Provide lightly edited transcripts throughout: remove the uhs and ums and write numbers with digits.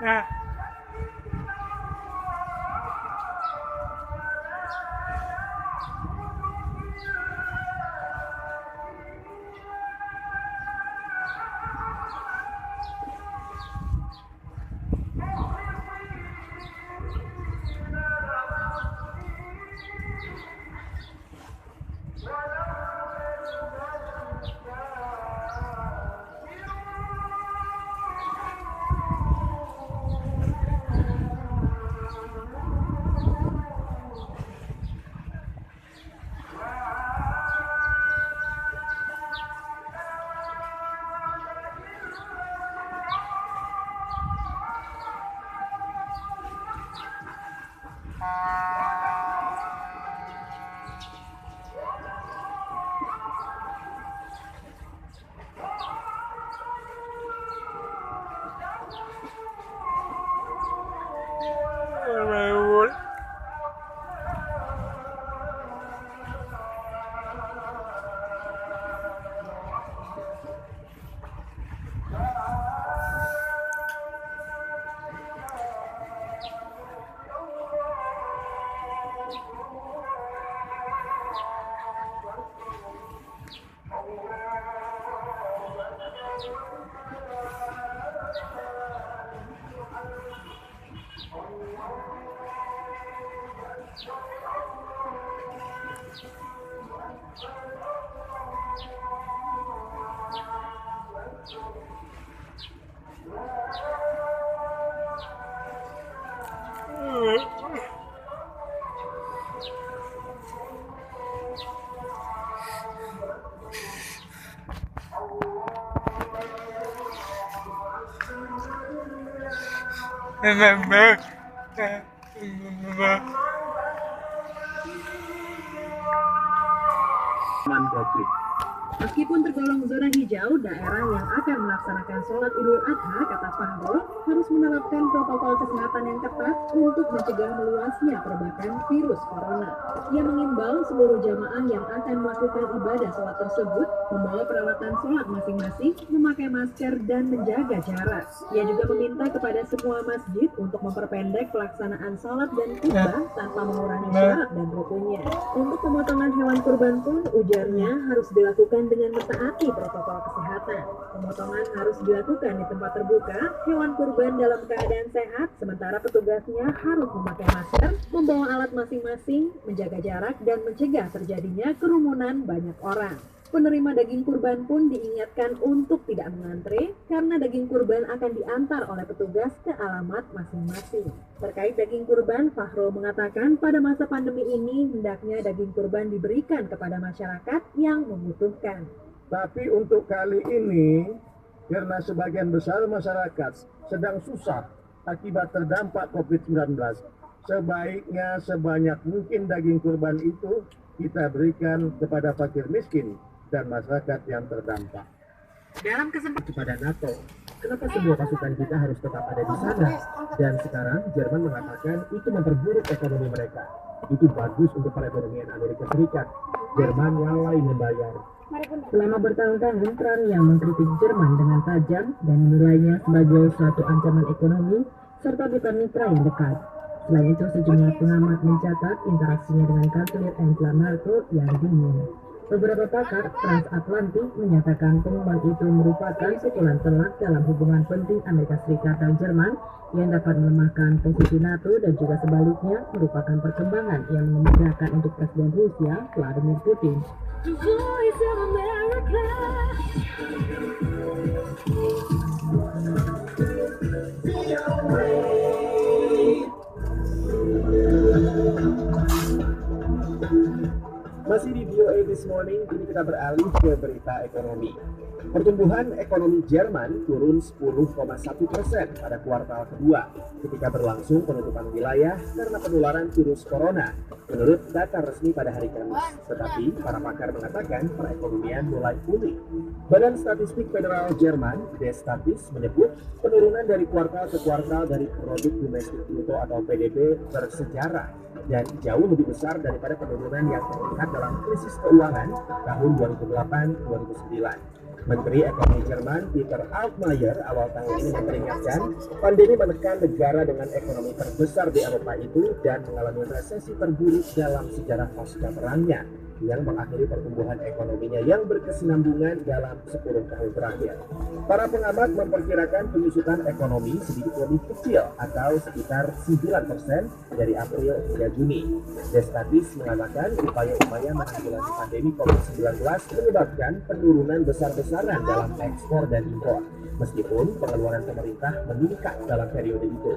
Nah, COVID. Meskipun tergolong zona hijau, daerah yang akan melaksanakan sholat Idul Adha, kata Fahro, harus menerapkan protokol kesehatan yang ketat untuk mencegah meluasnya perbakan virus corona. Ia mengimbau seluruh jamaah yang akan melakukan ibadah sholat tersebut membawa peralatan sholat masing-masing, memakai masker, dan menjaga jarak. Ia juga meminta kepada semua masjid untuk memperpendek pelaksanaan sholat dan khutbah tanpa mengurangi syarat dan rukunnya. Untuk pemotongan hewan kurban pun, ujarnya harus dilakukan dengan mentaati protokol kesehatan. Pemotongan harus dilakukan di tempat terbuka, hewan kurban dalam keadaan sehat, sementara petugasnya harus memakai masker, membawa alat masing-masing, menjaga jarak, dan mencegah terjadinya kerumunan banyak orang. Penerima daging kurban pun diingatkan untuk tidak mengantre karena daging kurban akan diantar oleh petugas ke alamat masing-masing. Terkait daging kurban, Fahro mengatakan pada masa pandemi ini hendaknya daging kurban diberikan kepada masyarakat yang membutuhkan. Tapi untuk kali ini, karena sebagian besar masyarakat sedang susah akibat terdampak COVID-19, sebaiknya sebanyak mungkin daging kurban itu kita berikan kepada fakir miskin dan masyarakat yang terdampak. Dalam kesempatan kepada NATO, kenapa semua pasukan kita harus tetap ada di sana? Dan sekarang Jerman mengatakan itu memperburuk ekonomi mereka. Itu bagus untuk perekonomian Amerika Serikat. Jerman lalai membayar. Selama bertahun-tahun, Trump yang mengkritik Jerman dengan tajam dan menilainya sebagai suatu ancaman ekonomi serta bukan mitra yang dekat. Selain itu, sejumlah pengamat mencatat interaksinya dengan kanselir Angela Merkel yang dingin. Beberapa pakar transatlantik menyatakan pengumuman itu merupakan pukulan telak dalam hubungan penting Amerika Serikat dan Jerman yang dapat melemahkan posisi NATO dan juga sebaliknya merupakan perkembangan yang memudahkan untuk Presiden Rusia Vladimir Putin. Masih di VOA This Morning, kini kita beralih ke berita ekonomi. Pertumbuhan ekonomi Jerman turun 10,1% pada kuartal kedua ketika berlangsung penutupan wilayah karena penularan virus corona, menurut data resmi pada hari Kamis. Tetapi para pakar mengatakan perekonomian mulai pulih. Badan Statistik Federal Jerman, Destatis, menyebut penurunan dari kuartal ke kuartal dari produk domestik bruto atau PDB bersejarah dan jauh lebih besar daripada penurunan yang terlihat dalam krisis keuangan tahun 2008-2009. Menteri Ekonomi Jerman Peter Altmaier awal tahun ini memperingatkan pandemi menekan negara dengan ekonomi terbesar di Eropa itu dan mengalami resesi terburuk dalam sejarah pasca perangnya yang mengakhiri pertumbuhan ekonominya yang berkesinambungan dalam 10 tahun terakhir. Para pengamat memperkirakan penyusutan ekonomi sedikit lebih kecil atau sekitar 9% dari April hingga Juni. Destatis mengatakan upaya-upaya menanggulangi pandemi COVID-19 menyebabkan penurunan besar-besaran dalam ekspor dan impor, meskipun pengeluaran pemerintah meningkat dalam periode itu.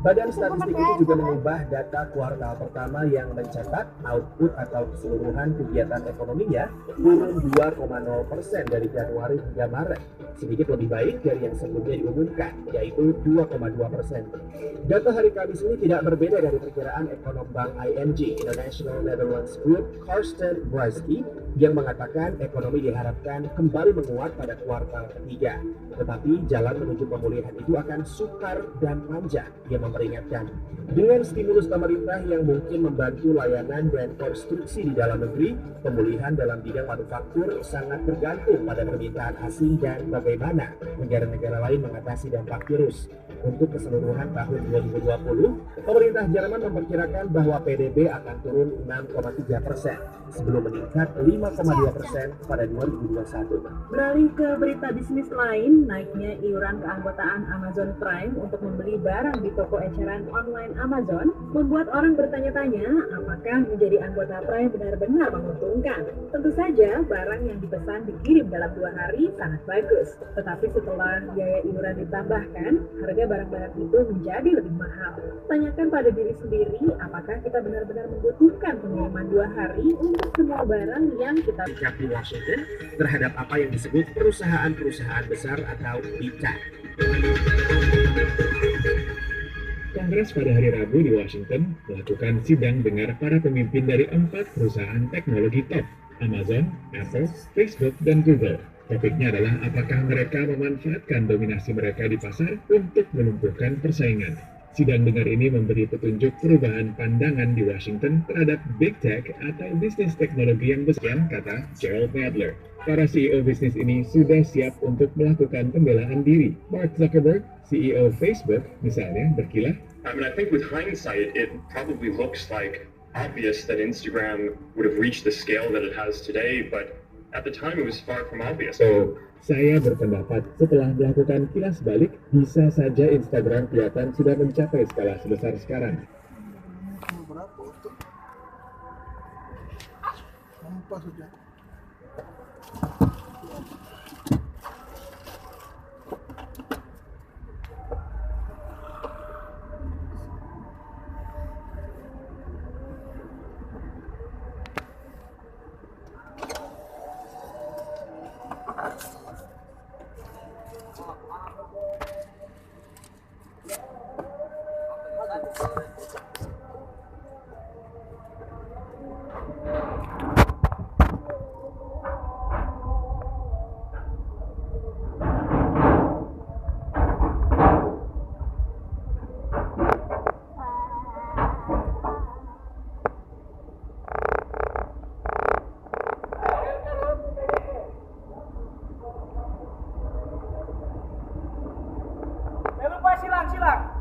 Badan Statistik itu juga mengubah data kuartal pertama yang mencatat output atau keseluruhan kegiatan ekonominya turun 2,0% dari Januari hingga Maret, sedikit lebih baik dari yang sebelumnya diumumkan, yaitu 2,2%. Data hari Kamis ini tidak berbeda dari perkiraan ekonom Bank ING International Netherlands Group Karsten Brasky yang mengatakan ekonomi diharapkan kembali menguat pada kuartal ketiga. Tetapi jalan menuju pemulihan itu akan sukar dan panjang, ia memperingatkan. Dengan stimulus pemerintah yang mungkin membantu layanan dan konstruksi di dalam negeri, pemulihan dalam bidang manufaktur sangat bergantung pada permintaan asing dan bagaimana negara-negara lain mengatasi dampak virus. Untuk keseluruhan tahun 2020, pemerintah Jerman memperkirakan bahwa PDB akan turun 6,3% sebelum meningkat 5,2% pada 2021. Beralih ke berita bisnis lain, naiknya iuran keanggotaan Amazon Prime untuk membeli barang di toko eceran online Amazon membuat orang bertanya-tanya apakah menjadi anggota Prime benar-benar menguntungkan. Tentu saja barang yang dipesan dikirim dalam 2 hari sangat bagus, tetapi setelah biaya iuran ditambahkan, harga barang-barang itu menjadi lebih mahal. Tanyakan pada diri sendiri apakah kita benar-benar membutuhkan pengiriman 2 hari untuk semua barang yang kita Sikap di Washington terhadap apa yang disebut perusahaan-perusahaan besar atau Big Tech. Kongres pada hari Rabu di Washington melakukan sidang dengar para pemimpin dari 4 perusahaan teknologi top, Amazon, Apple, Facebook, dan Google. Topiknya adalah apakah mereka memanfaatkan dominasi mereka di pasar untuk melumpuhkan persaingan. Sidang dengar ini memberi petunjuk perubahan pandangan di Washington terhadap Big Tech atau bisnis teknologi yang besar, kata Gerald Nadler. Para CEO bisnis ini sudah siap untuk melakukan pembelaan diri. Mark Zuckerberg, CEO Facebook, misalnya, berkilah, I mean, I think with hindsight, it probably looks like obvious that Instagram would have reached the scale that it has today, but at the time it was far from obvious. So, saya berpendapat setelah melakukan kilas balik, bisa saja Instagram kelihatan sudah mencapai skala sebesar sekarang. Berapa untuk sampah saja? Silang.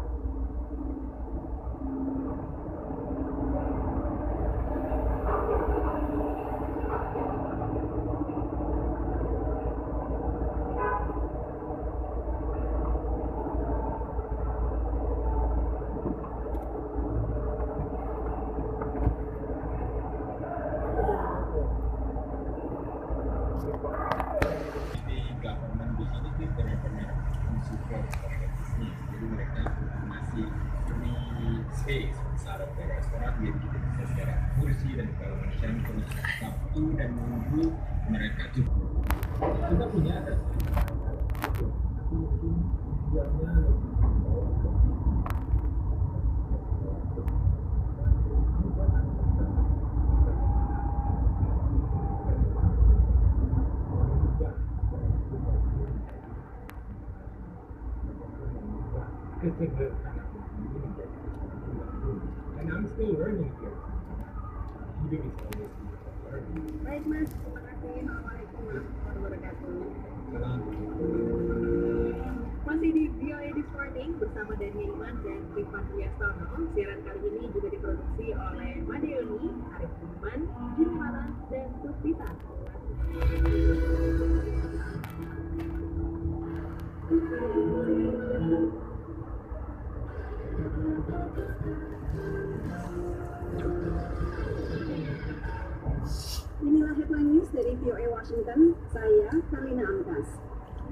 Government di sini sih benar-benar mensupport bisnis, jadi mereka masih free space besar dari restoran, jadi kita bisa secara kursi dan segala macam. Terus Sabtu dan Minggu mereka juga kita punya ada and I'm still learning here. Hidup is always learning. Baik Mas, terima kasih. Assalamualaikum warahmatullahi wabarakatuh. Salam. Masih di VOA This Morning bersama Daniel Iman dan Rifan Wiyastono. Siaran kali ini juga diproduksi oleh Madeoni, Arif Budiman, Jumala, dan Tuspita. Inilah headline news dari VOA Washington. Saya Karina Amkas.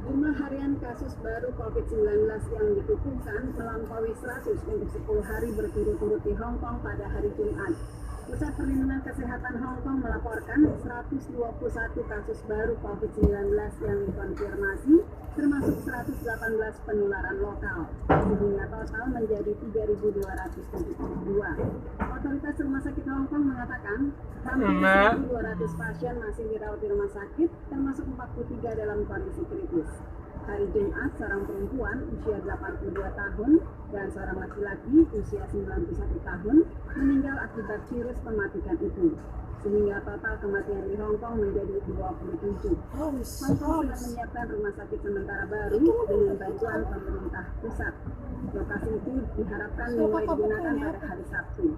Jumlah harian kasus baru COVID-19 yang dikukuhkan melampaui 100 untuk 10 hari berturut-turut di Hong Kong pada hari Jumat. Pusat Perlindungan Kesehatan Hong Kong melaporkan 121 kasus baru COVID-19 yang dikonfirmasi, termasuk 118 penularan lokal, sehingga total menjadi 3.272. Otoritas Rumah Sakit Hong Kong mengatakan hampir 1.200 pasien masih dirawat di rumah sakit, termasuk 43 dalam kondisi kritis. Hari Jumat, seorang perempuan usia 82 tahun dan seorang laki-laki usia 91 tahun meninggal akibat virus mematikan itu, sehingga total kematian di Hong Kong menjadi 27. Hong Kong sudah menyiapkan rumah sakit sementara baru dengan bantuan pemerintah pusat. Lokasi itu diharapkan mulai digunakan pada hari Sabtu.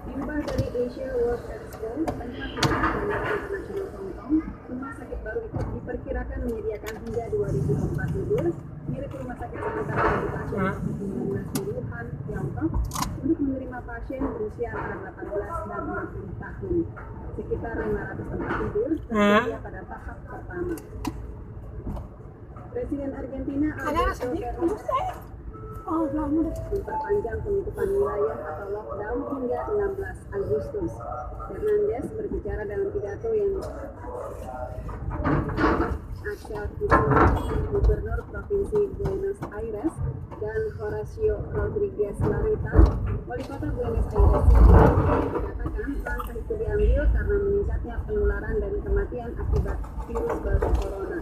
Diubah dari Asia World Expo, tempat Bandara Internasional Hong Kong, rumah sakit baru itu diperkirakan menyediakan hingga 2.000 tempat tidur, mirip rumah sakit sementara bagi pasien COVID-19 di Wuhan, Tiongkok, untuk menerima pasien berusia antara 18 dan 60 tahun. Sekitar 500 tempat tidur tersedia pada tahap pertama. Presiden Argentina Alberto Fernández memperpanjang penutupan wilayah atau lockdown hingga 16 Agustus. Fernandes berbicara dalam pidato yang Axel Kicillof, Gubernur Provinsi Buenos Aires, dan Horacio Rodriguez Larreta, Wali Kota Buenos Aires, mengatakan langkah itu diambil karena meningkatnya penularan dan kematian akibat virus baru corona.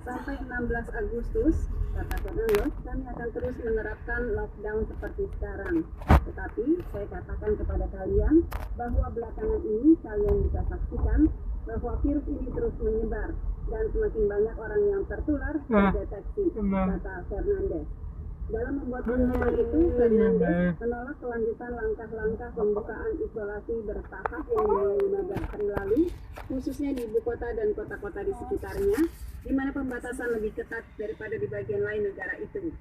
Sampai 16 Agustus, kata Fernandes, kami akan terus menerapkan lockdown seperti sekarang. Tetapi saya katakan kepada kalian bahwa belakangan ini kalian bisa saksikan bahwa virus ini terus menyebar dan semakin banyak orang yang tertular terdeteksi, kata Fernandes. Dalam membuat pengumuman itu, Fernandes menolak kelanjutan langkah-langkah pembukaan isolasi bertahap yang dimulai 15 hari lalu, khususnya di ibu kota dan kota-kota di sekitarnya, di mana pembatasan lebih ketat daripada di bagian lain negara itu.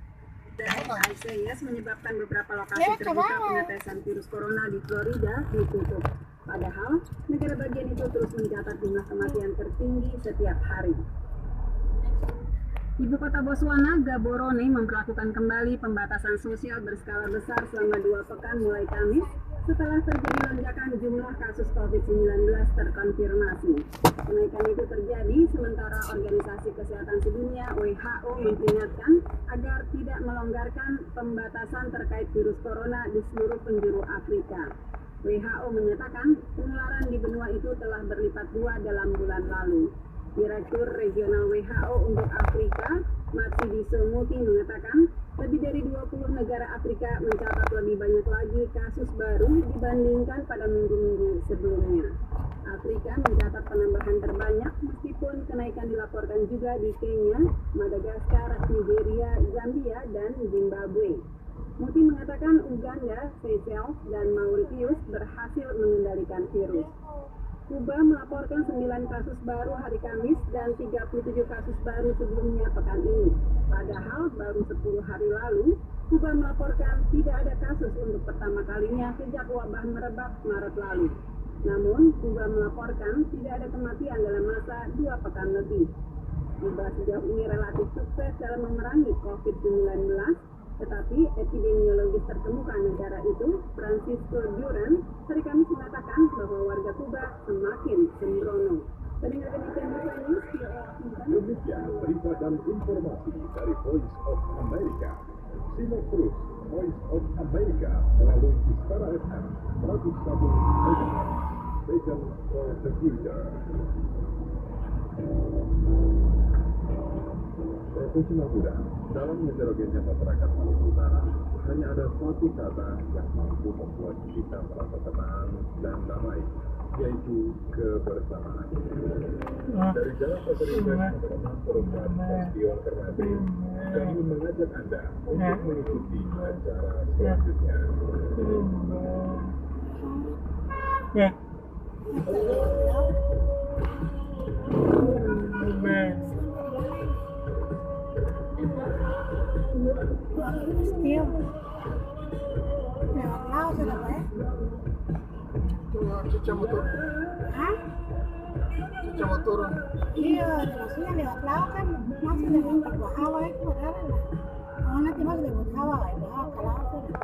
ICS menyebabkan beberapa lokasi terbuka pengetesan virus corona di Florida ditutup. Padahal, negara bagian itu terus mencatat jumlah kematian tertinggi setiap hari. Ibu kota Botswana, Gaborone, memperlakukan kembali pembatasan sosial berskala besar selama 2 pekan mulai Kamis setelah terjadi lonjakan jumlah kasus COVID-19 terkonfirmasi. Kenaikan itu terjadi sementara Organisasi Kesehatan Sedunia (WHO) memperingatkan agar tidak melonggarkan pembatasan terkait virus corona di seluruh penjuru Afrika. WHO menyatakan penularan di benua itu telah berlipat 2 dalam bulan lalu. Direktur Regional WHO untuk Afrika, Matshidiso Moeti, mengatakan lebih dari 20 negara Afrika mencatat lebih banyak lagi kasus baru dibandingkan pada minggu-minggu sebelumnya. Afrika mencatat penambahan terbanyak meskipun kenaikan dilaporkan juga di Kenya, Madagaskar, Nigeria, Zambia, dan Zimbabwe. Moeti mengatakan Uganda, Seychelles, dan Mauritius berhasil mengendalikan virus. Kuba melaporkan 9 kasus baru hari Kamis dan 37 kasus baru sebelumnya pekan ini. Padahal baru 10 hari lalu, Kuba melaporkan tidak ada kasus untuk pertama kalinya sejak wabah merebak Maret lalu. Namun, Kuba melaporkan tidak ada kematian dalam masa 2 pekan lebih. Kuba sejauh ini relatif sukses dalam memerangi COVID-19, tetapi epidemiologis terkemuka negara itu, Francisco Duran, hari Kamis mengatakan bahwa warga Kuba semakin sembrono. Pendengar demikian berita news di Washington. Demikian berita dan informasi dari Voice of America. Simak terus Voice of America melalui Istana FM 101 MHz. Station for the future. Profesional muda, dalam heterogennya masyarakat Maluku Utara, hanya ada satu kata yang mampu membuat kita merasa tenang dan damai, yaitu kebersamaan. Dari Jalan Pemerintah Perumahan Perumahan Stasiun Ternate, kami mengajak Anda untuk mengikuti acara selanjutnya. Still. Now, Itu Cica mau turun. Hah? Cica mau turun. Iya, maksudnya lewat laut kan masuk lewat Gua Hawa itu ada lah. Oh, nanti masuk lewat Hawa lah, itu ke laut sudah.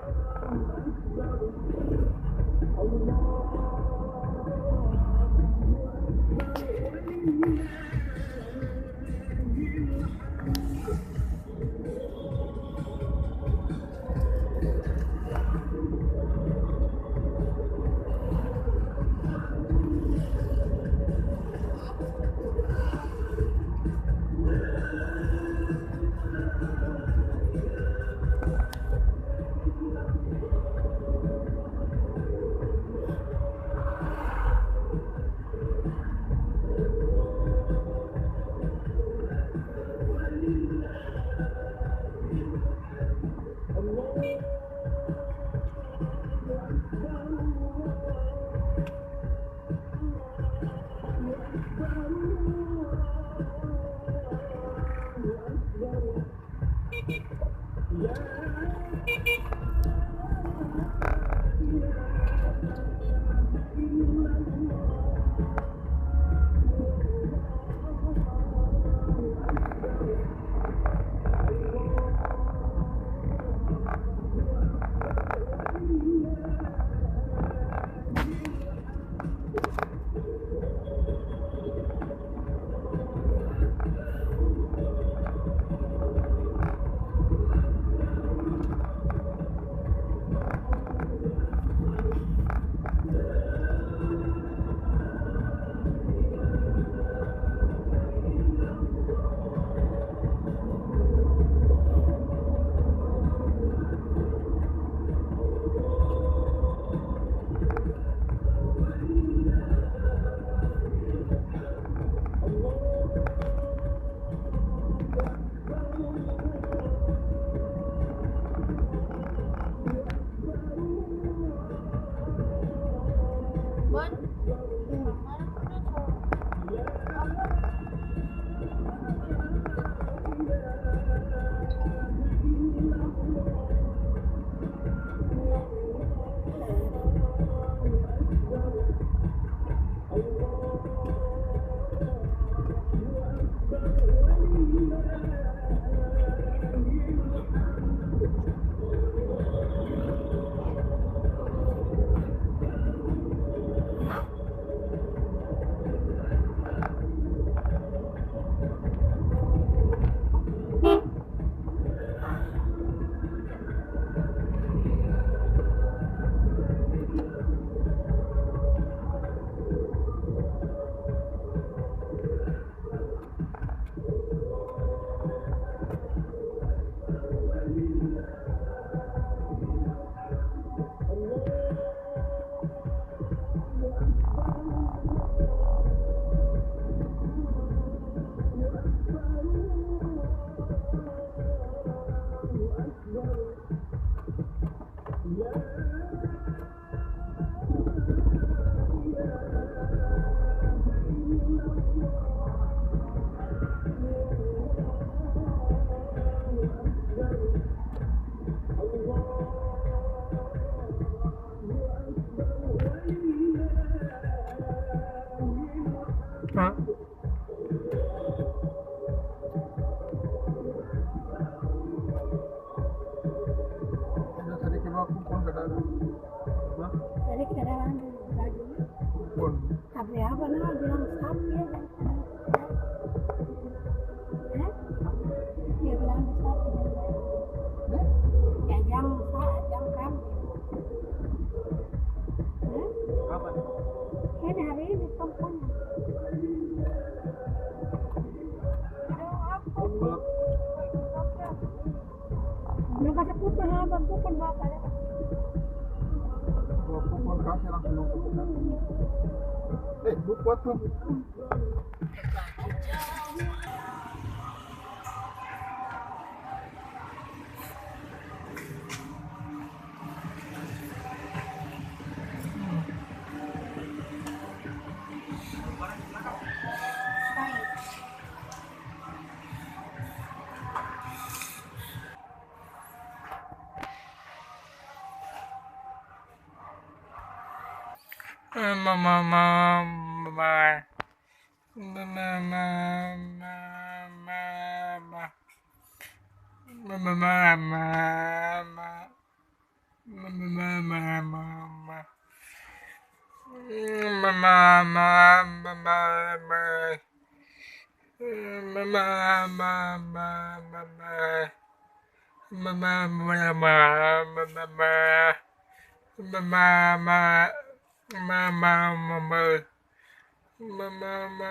Jadi kedatangan lagi. Tapi apa nama bilang sapi ya kan? Dia bilang sapi kan? Ya jam kan? Kapan? Kan hari ini kampungnya. Belum kasih kupon apa kupon bapak ya? Kupon kasih langsung nunggu. Lupa tuh. Mama.